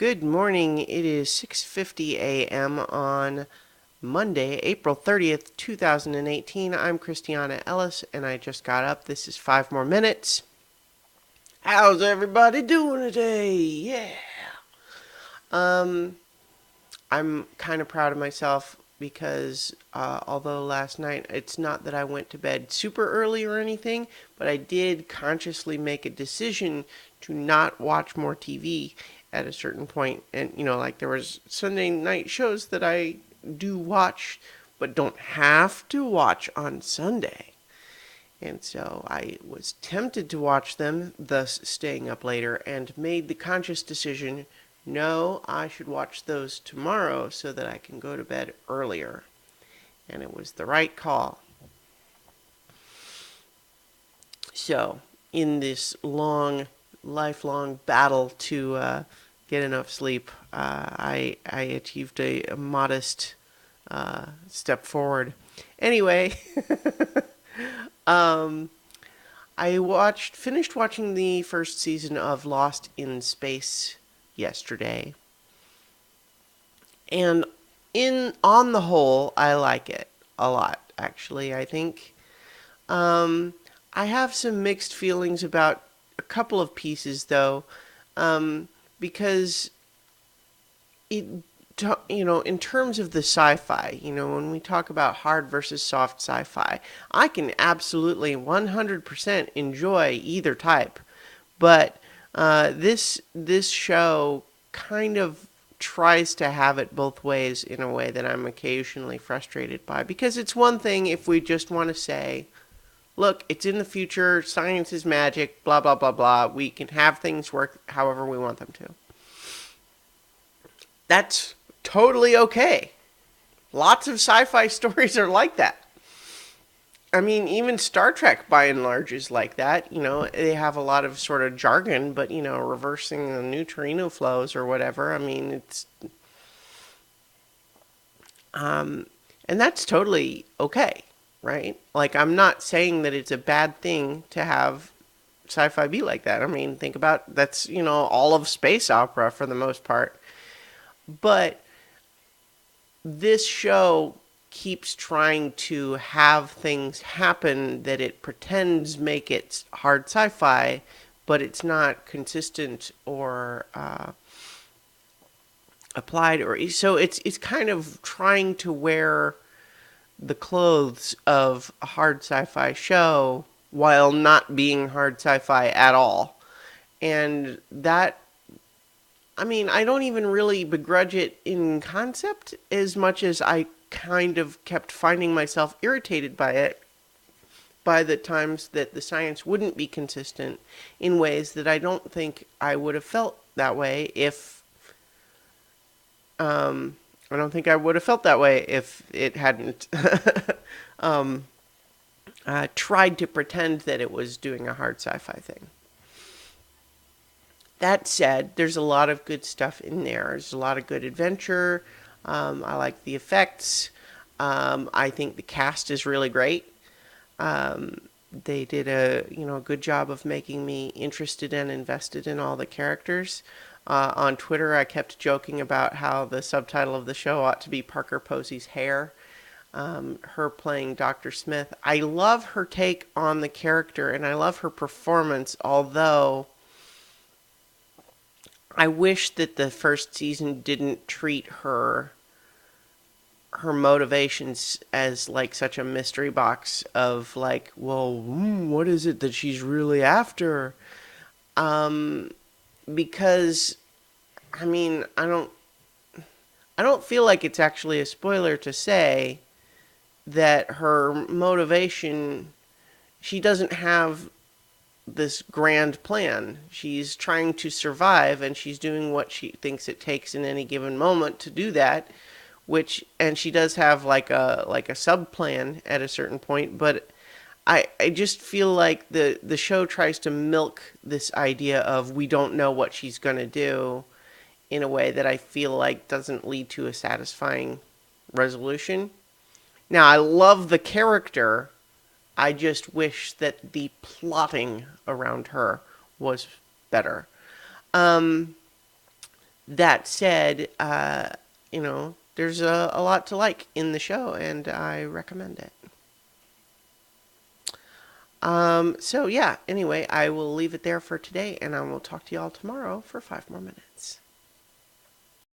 Good morning. It is 6:50 a.m. on Monday, April 30th, 2018. I'm Christiana Ellis and I just got up. This is 5 more minutes. How's everybody doing today? Yeah. Um I'm kind of proud of myself because although last night it's not that I went to bed super early or anything, but I did consciously make a decision to not watch more TV at a certain point. And like there was Sunday night shows that I do watch but don't have to watch on Sunday. And so I was tempted to watch them, thus staying up later, and made the conscious decision no, I should watch those tomorrow so that I can go to bed earlier. And it was the right call. So, in this lifelong battle to get enough sleep, I achieved a modest step forward. Anyway, I finished watching the first season of Lost in Space yesterday. And on the whole, I like it a lot, actually. I think I have some mixed feelings about a couple of pieces, though, because it, in terms of the sci-fi, when we talk about hard versus soft sci-fi, I can absolutely 100% enjoy either type. But this show kind of tries to have it both ways in a way that I'm occasionally frustrated by. Because it's one thing if we just want to say, look, it's in the future, science is magic, blah, blah, blah, blah. We can have things work however we want them to. That's totally okay. Lots of sci-fi stories are like that. I mean, even Star Trek, by and large, is like that. They have a lot of sort of jargon, but, reversing the neutrino flows or whatever. I mean, it's. And that's totally okay, right? Like, I'm not saying that it's a bad thing to have sci fi be like that. I mean, think about that's, all of space opera for the most part. But this show keeps trying to have things happen that it pretends make it hard sci-fi, but it's not consistent or applied, or so it's kind of trying to wear the clothes of a hard sci-fi show while not being hard sci-fi at all. And that, I mean, I don't even really begrudge it in concept as much as I kind of kept finding myself irritated by it, by the times that the science wouldn't be consistent in ways that I don't think I would have felt that way if I don't think I would have felt that way if it hadn't tried to pretend that it was doing a hard sci-fi thing. That said, there's a lot of good stuff in there. There's a lot of good adventure. I like the effects. I think the cast is really great. They did a good job of making me interested and invested in all the characters. On Twitter, I kept joking about how the subtitle of the show ought to be Parker Posey's hair. Her playing Dr. Smith. I love her take on the character and I love her performance, although I wish that the first season didn't treat her motivations as like such a mystery box of like, well, what is it that she's really after? Because I mean, I don't feel like it's actually a spoiler to say that her motivation, she doesn't have this grand plan. She's trying to survive and she's doing what she thinks it takes in any given moment to do that, and she does have like a sub plan at a certain point, but I just feel like the show tries to milk this idea of we don't know what she's going to do in a way that I feel like doesn't lead to a satisfying resolution. Now, I love the character. I just wish that the plotting around her was better. That said, there's a lot to like in the show, and I recommend it. So yeah, anyway, I will leave it there for today, and I will talk to y'all tomorrow for 5 more minutes.